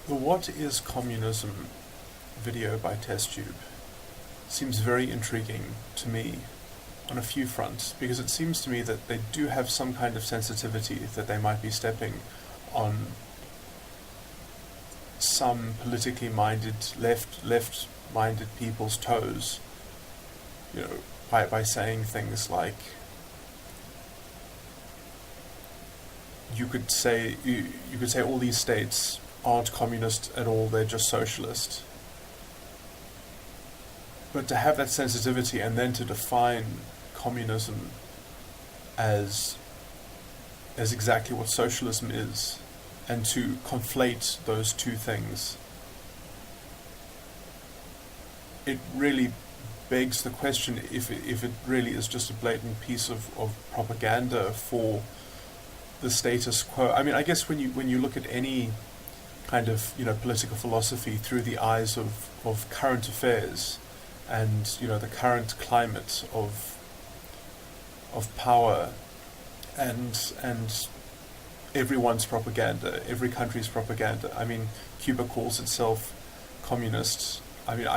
The What is Communism video by TestTube seems very intriguing to me on a few fronts, because it seems to me that they do have some kind of sensitivity that they might be stepping on some politically minded, left-minded people's toes, by saying things like, you could say all these states aren't communist at all, they're just socialist. But to have that sensitivity and then to define communism as exactly what socialism is, and to conflate those two things, it really begs the question if it really is just a blatant piece of propaganda for the status quo. I mean, I guess when you look at any kind of political philosophy through the eyes of current affairs and the current climate of power and everyone's propaganda, every country's propaganda. I mean, Cuba calls itself communist. I mean,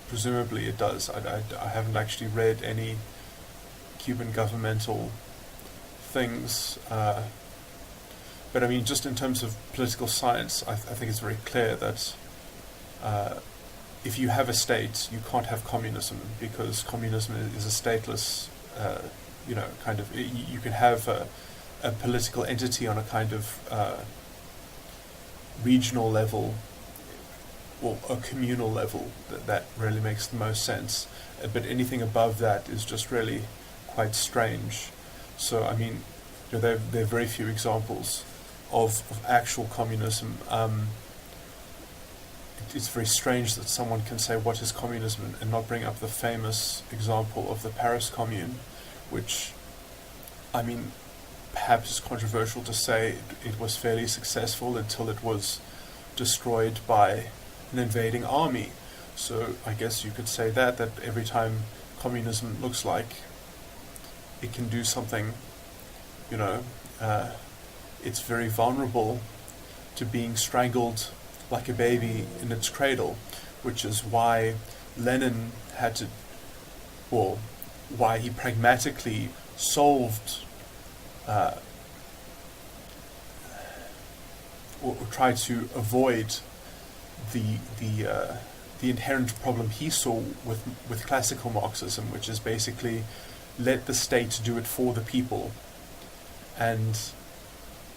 presumably it does. I haven't actually read any Cuban governmental things, but I mean, just in terms of political science, I think it's very clear that if you have a state, you can't have communism, because communism is a stateless, kind of. You can have a political entity on a kind of regional level or a communal level. That really makes the most sense. But anything above that is just really quite strange. So I mean, there are very few examples of actual communism. It's very strange that someone can say what is communism and not bring up the famous example of the Paris Commune, which, I mean, perhaps is controversial to say it was fairly successful until it was destroyed by an invading army. So I guess you could say that every time communism looks like it can do something, it's very vulnerable to being strangled like a baby in its cradle, which is why Lenin had to, or why he pragmatically solved or tried to avoid the inherent problem he saw with classical Marxism, which is basically let the state do it for the people. And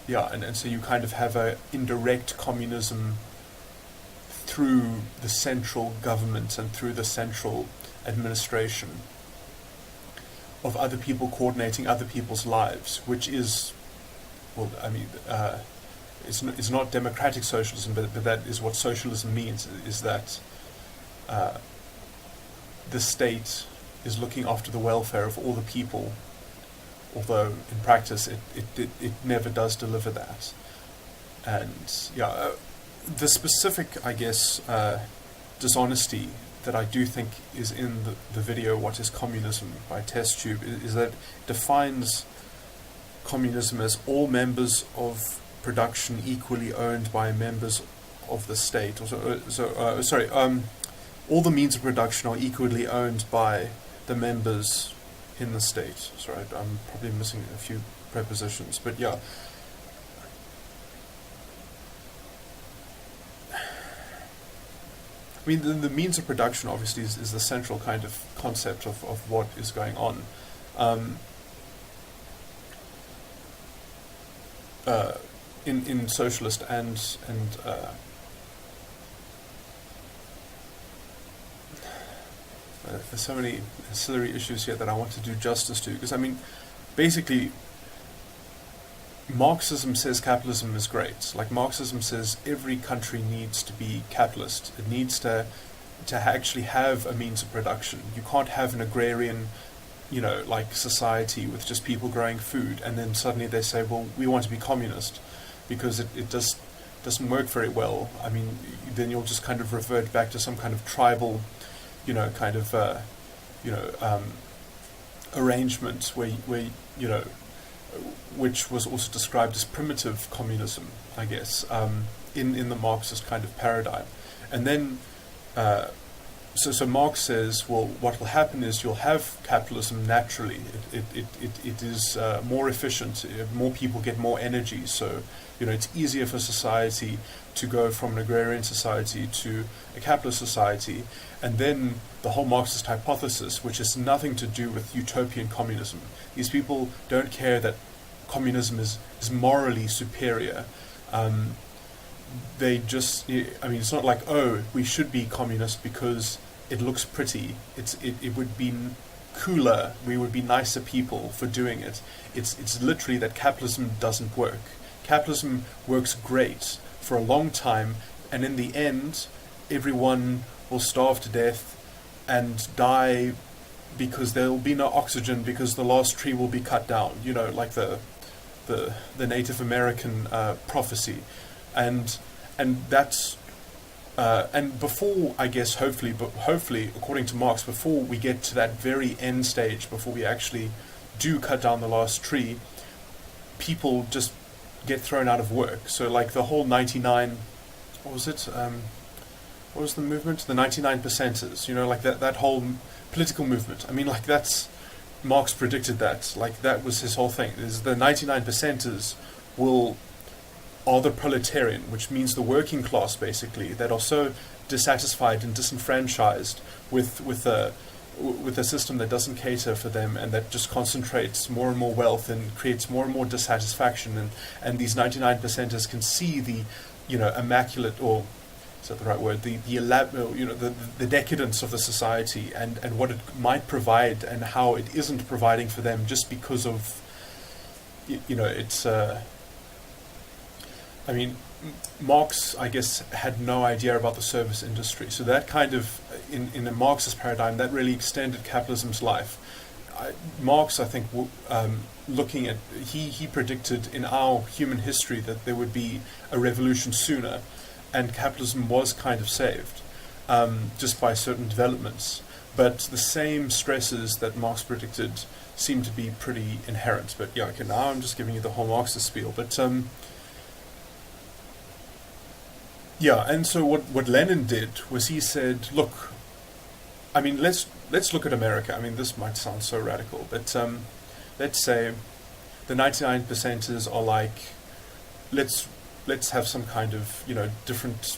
so you kind of have a indirect communism through the central government and through the central administration of other people coordinating other people's lives, which is, it's not democratic socialism, but that is what socialism means, is that the state is looking after the welfare of all the people, although in practice it never does deliver that. And the specific, I guess, dishonesty that I do think is in the video What is Communism by TestTube is that it defines communism as all members of production equally owned by members of the state. All the means of production are equally owned by the members in the state. Sorry, I'm probably missing a few prepositions, but yeah. I mean, the means of production obviously is the central kind of concept of what is going on. In socialist and there's so many ancillary issues here that I want to do justice to, because I mean, basically, Marxism says capitalism is great. Like, Marxism says every country needs to be capitalist. It needs to actually have a means of production. You can't have an agrarian, society with just people growing food, and then suddenly they say, well, we want to be communist, because it just doesn't work very well. I mean, then you'll just kind of revert back to some kind of tribal, arrangement where which was also described as primitive communism, I guess, in the Marxist kind of paradigm. And then, so Marx says, well, what will happen is you'll have capitalism naturally. It is more efficient. More people get more energy. So, it's easier for society to go from an agrarian society to a capitalist society. And then the whole Marxist hypothesis, which has nothing to do with utopian communism. These people don't care that communism is morally superior. They just, it's not like, oh, we should be communist because it looks pretty. It would be cooler. We would be nicer people for doing it. It's literally that capitalism doesn't work. Capitalism works great for a long time, and in the end, everyone will starve to death and die because there will be no oxygen because the last tree will be cut down. Like the Native American prophecy, and that's. And before, I guess, hopefully, according to Marx, before we get to that very end stage, before we actually do cut down the last tree, people just get thrown out of work. So, like the whole 99, what was it? What was the movement? The 99 percenters. Like that whole political movement. That's Marx predicted that. Like that was his whole thing. Is the 99 percenters are the proletarian, which means the working class, basically, that are so dissatisfied and disenfranchised with a system that doesn't cater for them and that just concentrates more and more wealth and creates more and more dissatisfaction. And these 99 percenters can see the, immaculate, or is that the right word? The decadence of the society and what it might provide and how it isn't providing for them just because of, it's. Marx, I guess, had no idea about the service industry. So that kind of, in the Marxist paradigm, that really extended capitalism's life. Marx, I think, looking at, he predicted in our human history that there would be a revolution sooner, and capitalism was kind of saved just by certain developments. But the same stresses that Marx predicted seem to be pretty inherent. But yeah, okay, now I'm just giving you the whole Marxist spiel. But yeah, and so what Lenin did was he said, look, let's look at America. This might sound so radical, but let's say the 99 percenters are like, let's have some kind of different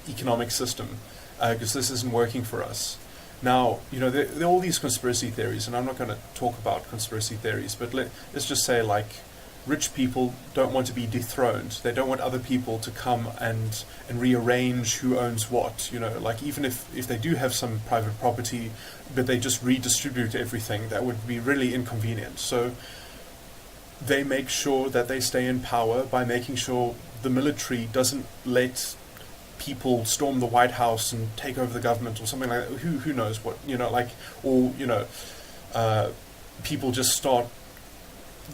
economic system because this isn't working for us. Now, there are all these conspiracy theories, and I'm not going to talk about conspiracy theories, but let's just say, like, rich people don't want to be dethroned. They don't want other people to come and rearrange who owns what. Like, even if they do have some private property, but they just redistribute everything, that would be really inconvenient. So they make sure that they stay in power by making sure the military doesn't let people storm the White House and take over the government or something like that. Who knows what, people just start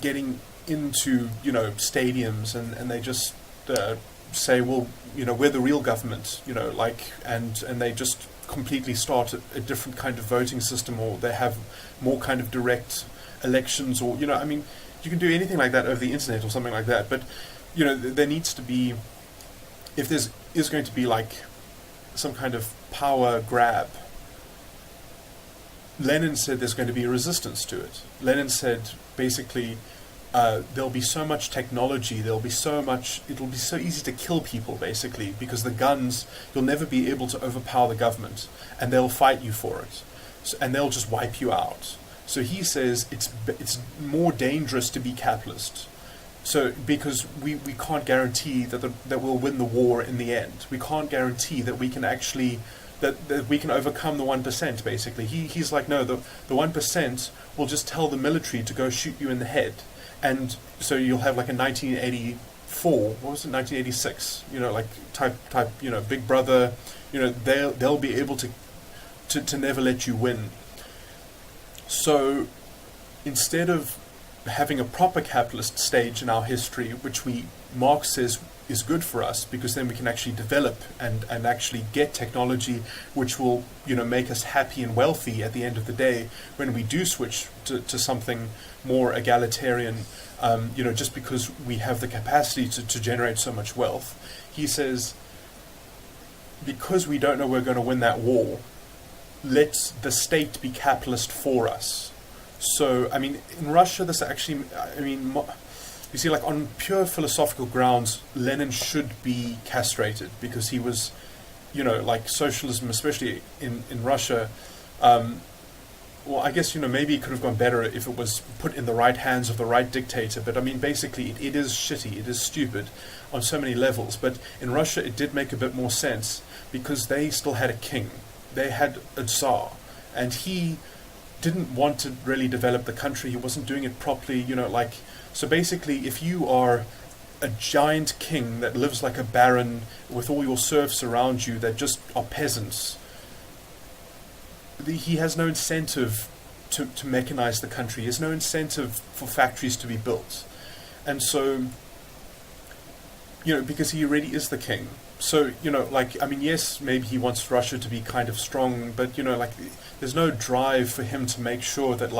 getting into stadiums and they just say, well, we're the real government, and they just completely start a different kind of voting system, or they have more kind of direct elections, or you can do anything like that over the internet or something like that. But there needs to be, if there is going to be like some kind of power grab, Lenin said there's going to be a resistance to it. Lenin said basically, there'll be so much technology, it'll be so easy to kill people, basically, because the guns, you'll never be able to overpower the government, and they'll fight you for it, and they'll just wipe you out. So he says it's more dangerous to be capitalist. So because we can't guarantee that we'll win the war in the end. We can't guarantee that we can actually that we can overcome the 1%, basically. He's like, no, the 1% will just tell the military to go shoot you in the head. And so you'll have like a 1984, what was it, 1986, like type, Big Brother, they'll be able to never let you win. So instead of having a proper capitalist stage in our history, which Marx says is good for us, because then we can actually develop and actually get technology which will make us happy and wealthy at the end of the day when we do switch to something more egalitarian, just because we have the capacity to generate so much wealth. He says, because we don't know we're going to win that war, let the state be capitalist for us. So, I mean, in Russia, this actually, you see, like, on pure philosophical grounds, Lenin should be castrated, because he was, like, socialism, especially in Russia, well, I guess, maybe it could have gone better if it was put in the right hands of the right dictator, but I mean, basically, it is shitty, it is stupid on so many levels, but in Russia, it did make a bit more sense, because they still had a king, they had a Tsar, and he didn't want to really develop the country, he wasn't doing it properly, so basically, if you are a giant king that lives like a baron with all your serfs around you that just are peasants, he has no incentive to mechanize the country. He has no incentive for factories to be built. And so, because he already is the king. So, yes, maybe he wants Russia to be kind of strong, but, there's no drive for him to make sure that,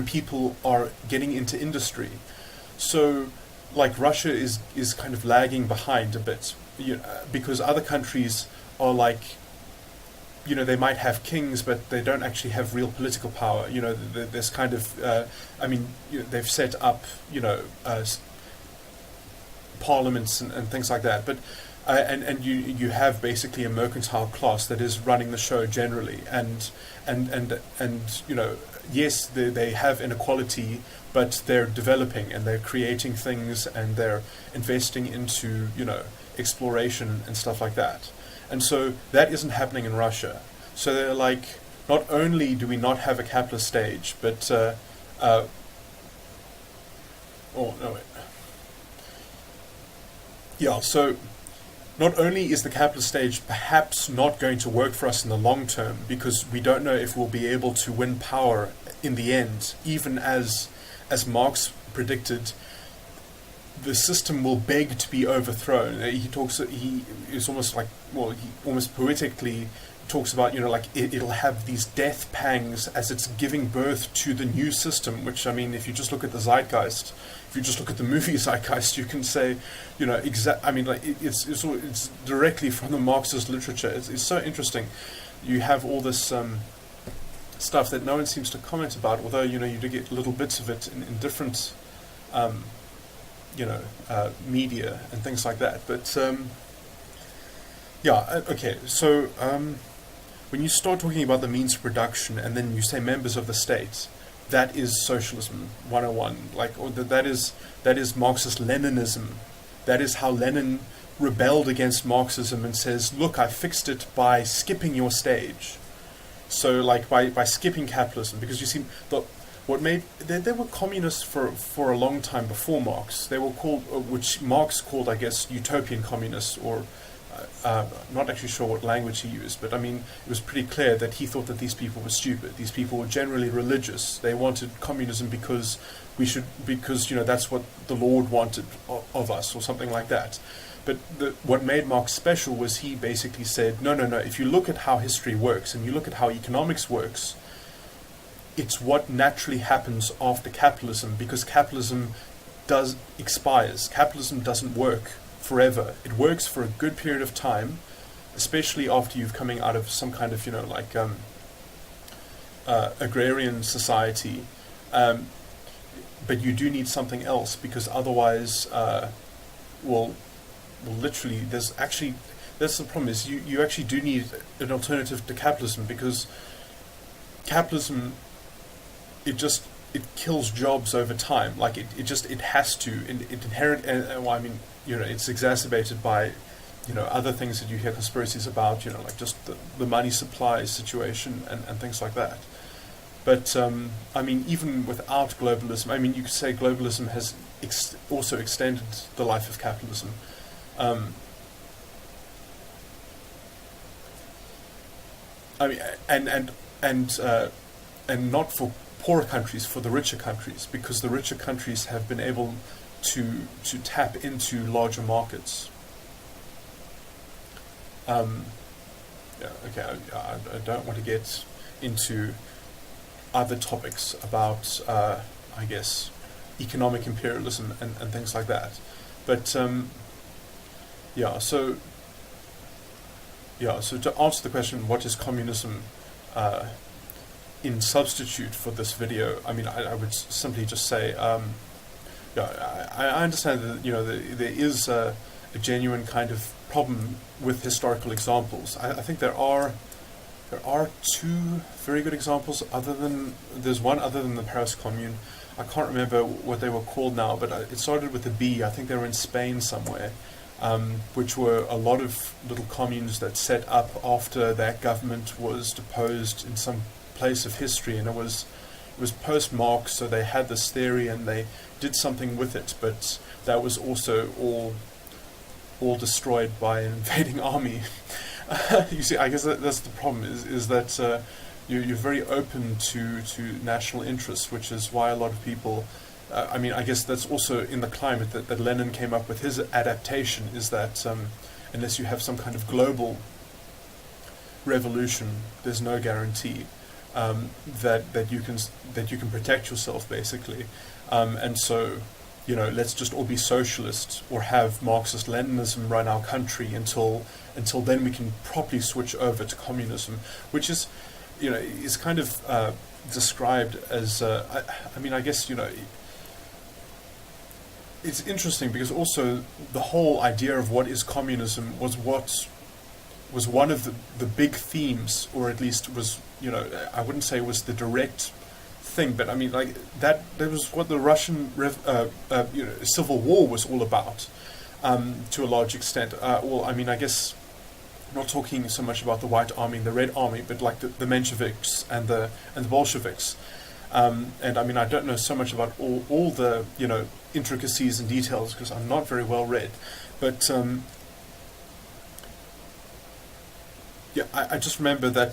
people are getting into industry. So, Russia is kind of lagging behind a bit, because other countries are they might have kings, but they don't actually have real political power. There's kind of, they've set up, parliaments and things like that. But and you have basically a mercantile class that is running the show generally, and yes, they have inequality, but they're developing and they're creating things and they're investing into exploration and stuff like that. And so that isn't happening in Russia. So they're like, not only do we not have a capitalist stage, but so not only is the capitalist stage perhaps not going to work for us in the long term, because we don't know if we'll be able to win power in the end, even as Marx predicted, the system will beg to be overthrown. He is almost like, he almost poetically talks about, it'll have these death pangs as it's giving birth to the new system, which, if you just look at the zeitgeist, if you just look at the movie zeitgeist, you can say, it's directly from the Marxist literature. It's so interesting. You have all this stuff that no one seems to comment about, although, you do get little bits of it in different media and things like that. But okay. So when you start talking about the means of production, and then you say members of the state, that is socialism 101. That is Marxist Leninism. That is how Lenin rebelled against Marxism and says, "Look, I fixed it by skipping your stage." So, by skipping capitalism, because you see, they were communists for a long time before Marx. They were called, which Marx called, I guess, utopian communists, or I'm not actually sure what language he used, but it was pretty clear that he thought that these people were stupid. These people were generally religious. They wanted communism because that's what the Lord wanted of us, or something like that. But what made Marx special was he basically said, no, if you look at how history works, and you look at how economics works, it's what naturally happens after capitalism, because capitalism expires. Capitalism doesn't work forever. It works for a good period of time, especially after you've coming out of some kind of agrarian society, but you do need something else, because otherwise literally that's the problem, is you actually do need an alternative to capitalism, because capitalism, it kills jobs over time. It has to. It's exacerbated by, other things that you hear conspiracies about, just the money supply situation and things like that. But, even without globalism, you could say globalism has also extended the life of capitalism. And not for poorer countries, for the richer countries, because the richer countries have been able to tap into larger markets. I don't want to get into other topics about I guess, economic imperialism and things like that. But yeah, so to answer the question, what is communism in substitute for this video? I mean, I would simply just say, yeah, I understand that there is a genuine kind of problem with historical examples. I think there are two very good examples. There's one other than the Paris Commune. I can't remember what they were called now, but it started with a B. I think they were in Spain somewhere, which were a lot of little communes that set up after that government was deposed in some place of history, and it was post-Marx, so they had this theory and they did something with it, but that was also all destroyed by an invading army. You see, I guess that's the problem, is that you're very open to national interests, which is why a lot of people, I mean, I guess that's also in the climate that Lenin came up with his adaptation, is that unless you have some kind of global revolution, there's no guarantee that you can protect yourself, basically. And so, let's just all be socialists or have Marxist Leninism run our country until then we can properly switch over to communism, which is, is kind of described as, I mean, I guess, it's interesting because also the whole idea of what is communism was one of the big themes, or at least was, I wouldn't say it was the direct thing, but I mean, like that was what the Russian Civil War was all about, to a large extent. Well, I mean, I guess not talking so much about the White Army and the Red Army, but like the Mensheviks and the Bolsheviks. And I mean, I don't know so much about all the intricacies and details because I'm not very well read, but yeah, I just remember that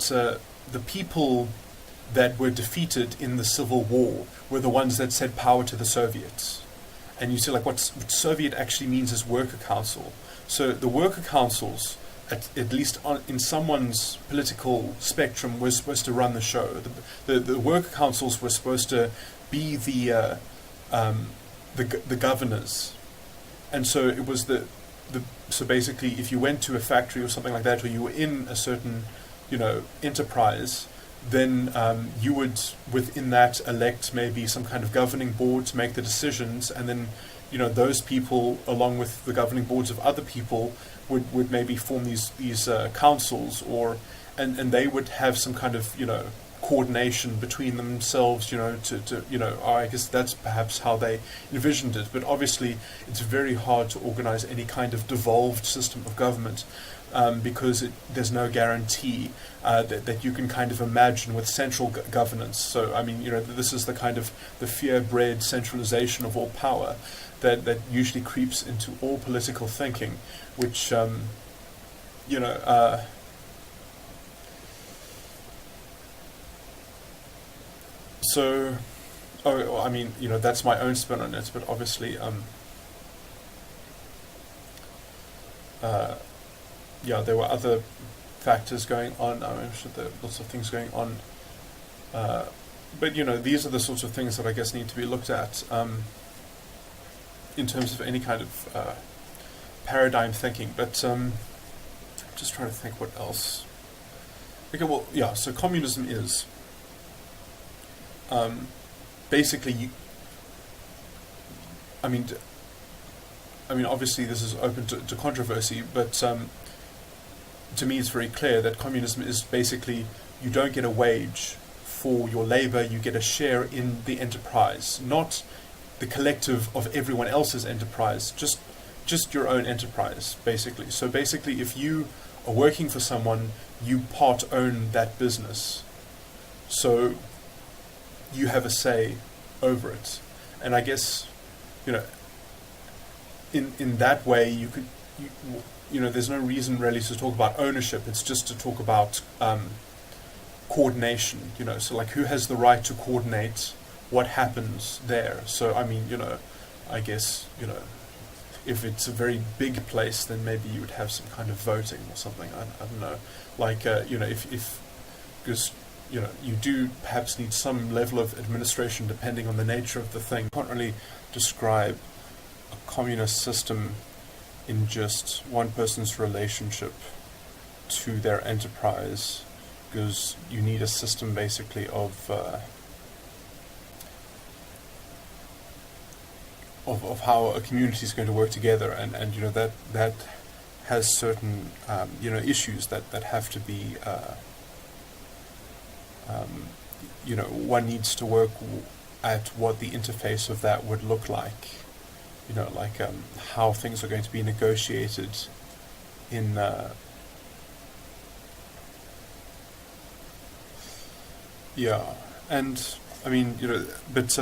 the people that were defeated in the Civil War were the ones that said power to the Soviets. And you see, like, what Soviet actually means is worker council. So the worker councils, at least in someone's political spectrum, were supposed to run the show. The worker councils were supposed to be the governors. And so it was so basically, if you went to a factory or something like that, or you were in a certain, enterprise, then you would, within that, elect maybe some kind of governing board to make the decisions, and then, those people, along with the governing boards of other people, would maybe form these councils, and they would have some kind of, coordination between themselves, I guess that's perhaps how they envisioned it. But obviously, it's very hard to organize any kind of devolved system of government, because there's no guarantee that you can kind of imagine with central governance. So, I mean, this is the kind of the fear-bred centralization of all power that usually creeps into all political thinking, which, so, I mean, that's my own spin on it, but obviously, yeah, there were other factors going on. I'm sure there are lots of things going on, but these are the sorts of things that I guess need to be looked at in terms of any kind of paradigm thinking. But just trying to think what else. Okay, well, yeah. So communism is basically, I mean, obviously this is open to controversy, but to me it's very clear that communism is basically, you don't get a wage for your labor, you get a share in the enterprise, not the collective of everyone else's enterprise, just your own enterprise, basically. So basically, if you are working for someone, you part own that business. So you have a say over it. And I guess, in that way, you could, there's no reason really to talk about ownership. It's just to talk about coordination. So like, who has the right to coordinate what happens there? So I mean, I guess, if it's a very big place, then maybe you would have some kind of voting or something. I don't know. Like, if because you do perhaps need some level of administration depending on the nature of the thing. You can't really describe a communist system in just one person's relationship to their enterprise, because you need a system basically of how a community is going to work together, and that has certain issues that have to be one needs to work at what the interface of that would look like, how things are going to be negotiated in and I mean, but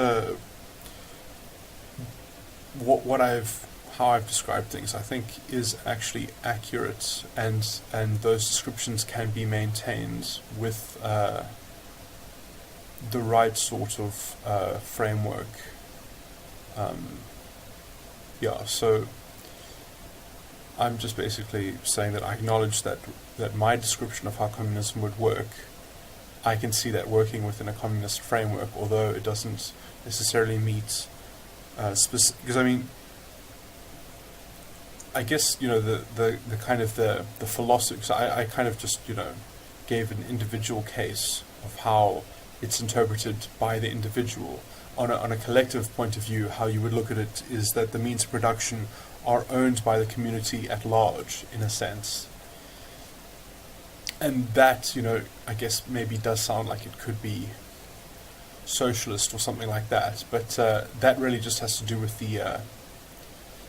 how I've described things, I think, is actually accurate, and those descriptions can be maintained with the right sort of framework. So I'm just basically saying that I acknowledge that my description of how communism would work, I can see that working within a communist framework, although it doesn't necessarily meet because I mean, I guess the kind of the philosophy. So I kind of just gave an individual case of how it's interpreted by the individual. On a collective point of view, how you would look at it is that the means of production are owned by the community at large, in a sense. And that, I guess maybe does sound like it could be socialist or something like that, but that really just has to do with the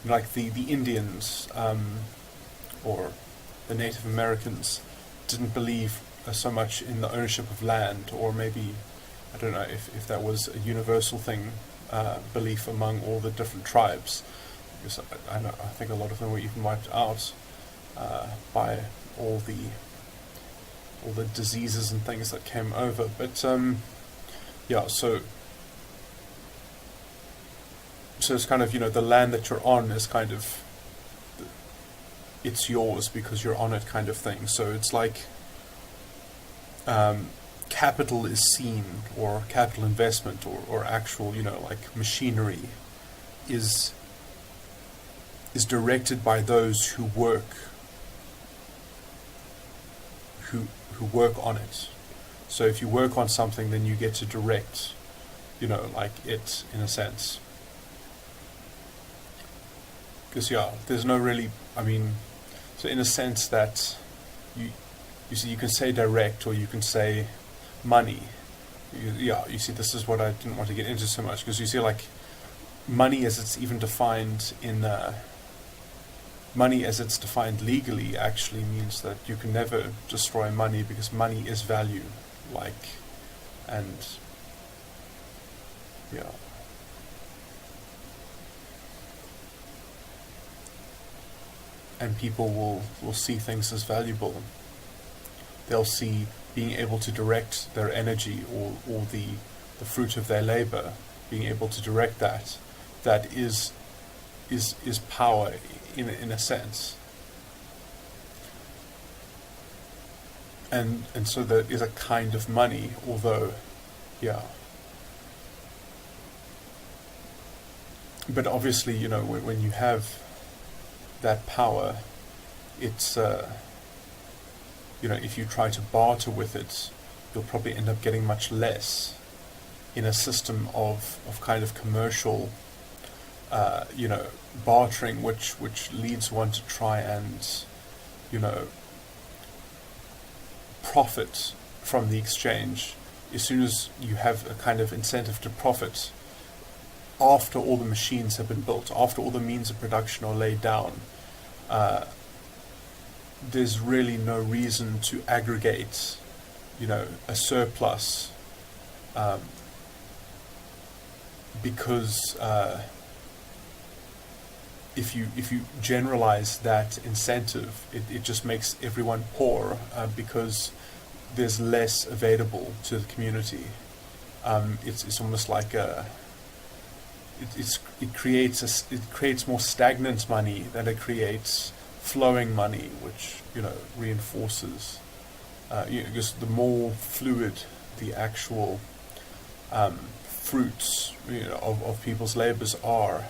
the Indians or the Native Americans didn't believe so much in the ownership of land, or maybe I don't know if that was a universal thing, belief among all the different tribes, because I think a lot of them were even wiped out by all the diseases and things that came over. But so it's kind of the land that you're on is kind of, it's yours because you're on it, kind of thing. So it's like capital is seen, or capital investment, or actual like machinery is directed by those who work on it. So if you work on something, then you get to direct like it, in a sense. Because there's no really, I mean, so in a sense that you see, you can say direct, or you can say money. You see, this is what I didn't want to get into so much, because you see, like, money as it's even defined in money as it's defined legally actually means that you can never destroy money, because money is value, and and people will see things as valuable. They'll see being able to direct their energy, or the fruit of their labor, being able to direct that is power in a sense. And so there is a kind of money, although but obviously when you have that power, it's if you try to barter with it, you'll probably end up getting much less in a system of kind of commercial bartering, which leads one to try and profit from the exchange. As soon as you have a kind of incentive to profit, after all the machines have been built, after all the means of production are laid down, there's really no reason to aggregate, a surplus, because if you generalize that incentive, it just makes everyone poor, because there's less available to the community. It's almost like it creates more stagnant money than it creates flowing money, which reinforces. Because the more fluid the actual fruits, of people's labors are,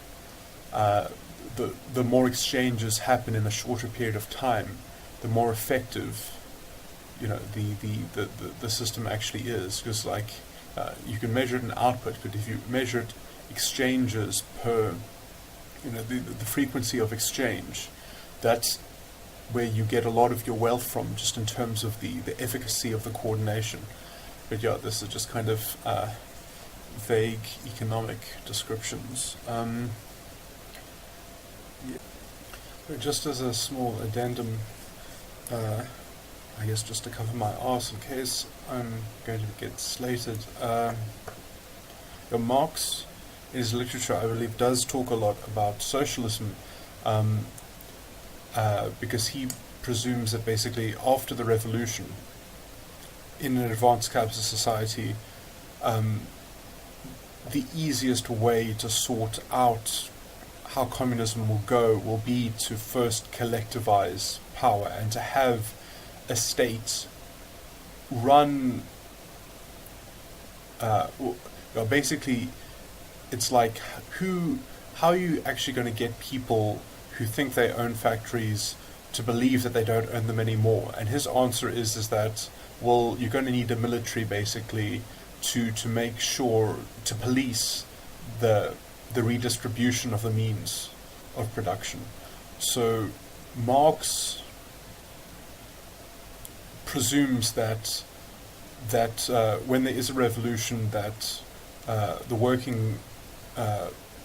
the more exchanges happen in a shorter period of time, the more effective, the system actually is. Because you can measure it in output, but if you measure it exchanges per, the frequency of exchange, that's where you get a lot of your wealth from, just in terms of the efficacy of the coordination. But yeah, this is just kind of vague economic descriptions. Just as a small addendum, I guess just to cover my arse in case I'm going to get slated. Marx, in his literature, I believe, does talk a lot about socialism, because he presumes that basically after the revolution, in an advanced capitalist society, the easiest way to sort out how communism will go will be to first collectivize power and to have a state run. Basically, it's like how are you actually going to get people who think they own factories to believe that they don't own them anymore? And his answer is that, well, you're going to need a military basically to make sure, to police the redistribution of the means of production. So Marx presumes that when there is a revolution, that the working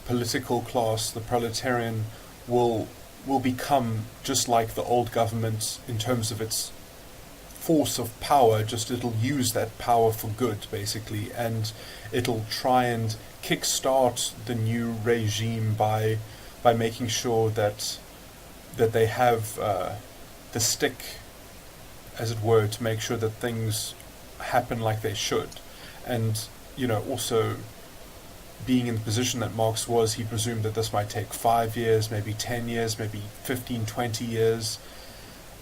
political class, the proletarian, will become just like the old government in terms of its force of power, just it'll use that power for good, basically, and it'll try and kickstart the new regime by making sure that they have the stick, as it were, to make sure that things happen like they should. And, also being in the position that Marx was, he presumed that this might take 5 years, maybe 10 years, maybe 15, 20 years.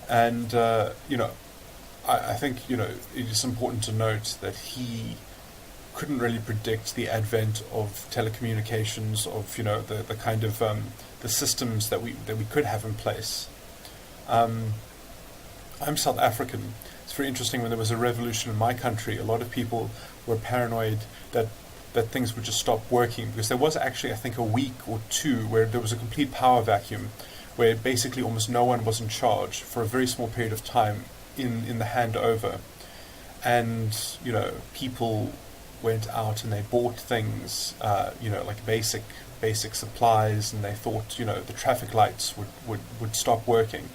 And, I think, it is important to note that he couldn't really predict the advent of telecommunications, of, the kind of the systems that we could have in place. I'm South African. It's very interesting. When there was a revolution in my country, a lot of people were paranoid that things would just stop working, because there was actually, I think, a week or two where there was a complete power vacuum, where basically almost no one was in charge for a very small period of time in the handover. And, people went out and they bought things, like basic supplies, and they thought, the traffic lights would stop working.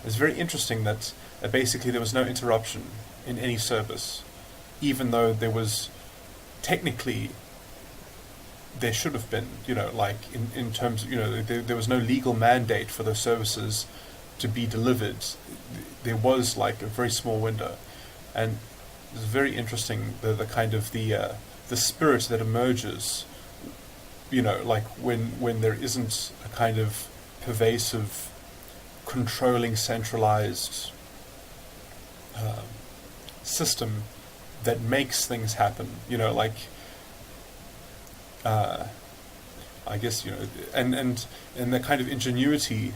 It's very interesting that basically there was no interruption in any service, even though there was technically, there should have been, in terms of, there was no legal mandate for those services to be delivered. There was like a very small window, and it's very interesting the kind of the spirit that emerges, when there isn't a kind of pervasive, controlling, centralized system that makes things happen. I guess, and the kind of ingenuity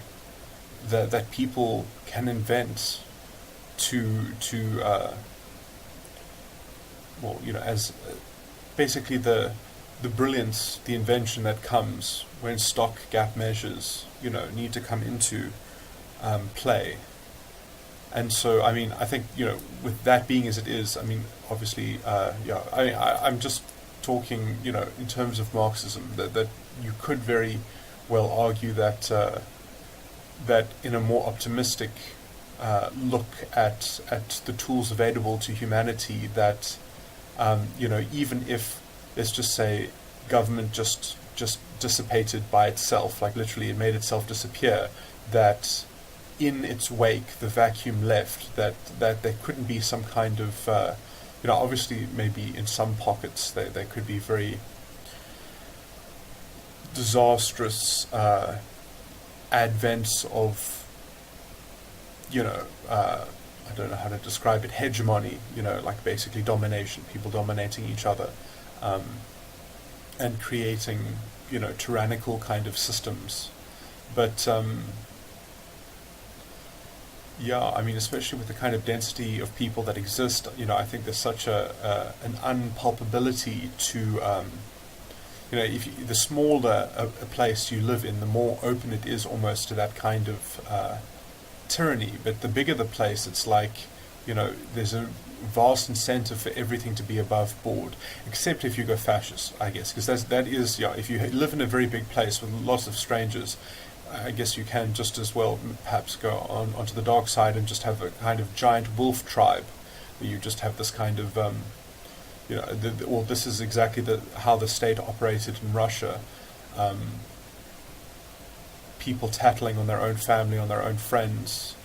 that people can invent as basically the brilliance, the invention that comes when stock gap measures, need to come into play. And so, I think, with that being as it is, obviously, I'm just talking, in terms of Marxism, that you could very well argue that that in a more optimistic look at the tools available to humanity, that even if, let's just say, government just dissipated by itself, like literally it made itself disappear, that in its wake the vacuum left, that there couldn't be some kind of obviously maybe in some pockets there could be very disastrous advents of I don't know how to describe it, hegemony, like basically domination, people dominating each other, um, and creating, tyrannical kind of systems. But yeah, I mean, especially with the kind of density of people that exist, I think there's such an unpalpability to, if you, the smaller a place you live in, the more open it is almost to that kind of tyranny. But the bigger the place, it's like, there's a vast incentive for everything to be above board, except if you go fascist, I guess, because that is, yeah, if you live in a very big place with lots of strangers, I guess you can just as well perhaps go onto the dark side and just have a kind of giant wolf tribe, where you just have this kind of, well, this is exactly how the state operated in Russia. People tattling on their own family, on their own friends,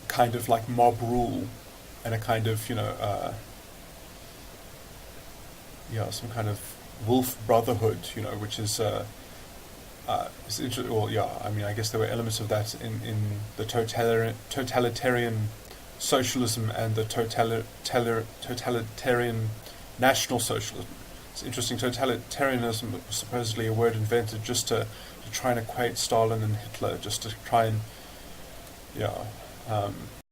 kind of like mob rule, and a kind of, some kind of wolf brotherhood, which is well, yeah, I mean, I guess there were elements of that in the totalitarian socialism and the totalitarian national socialism. It's interesting, totalitarianism was supposedly a word invented just to try and equate Stalin and Hitler, just to try and, yeah,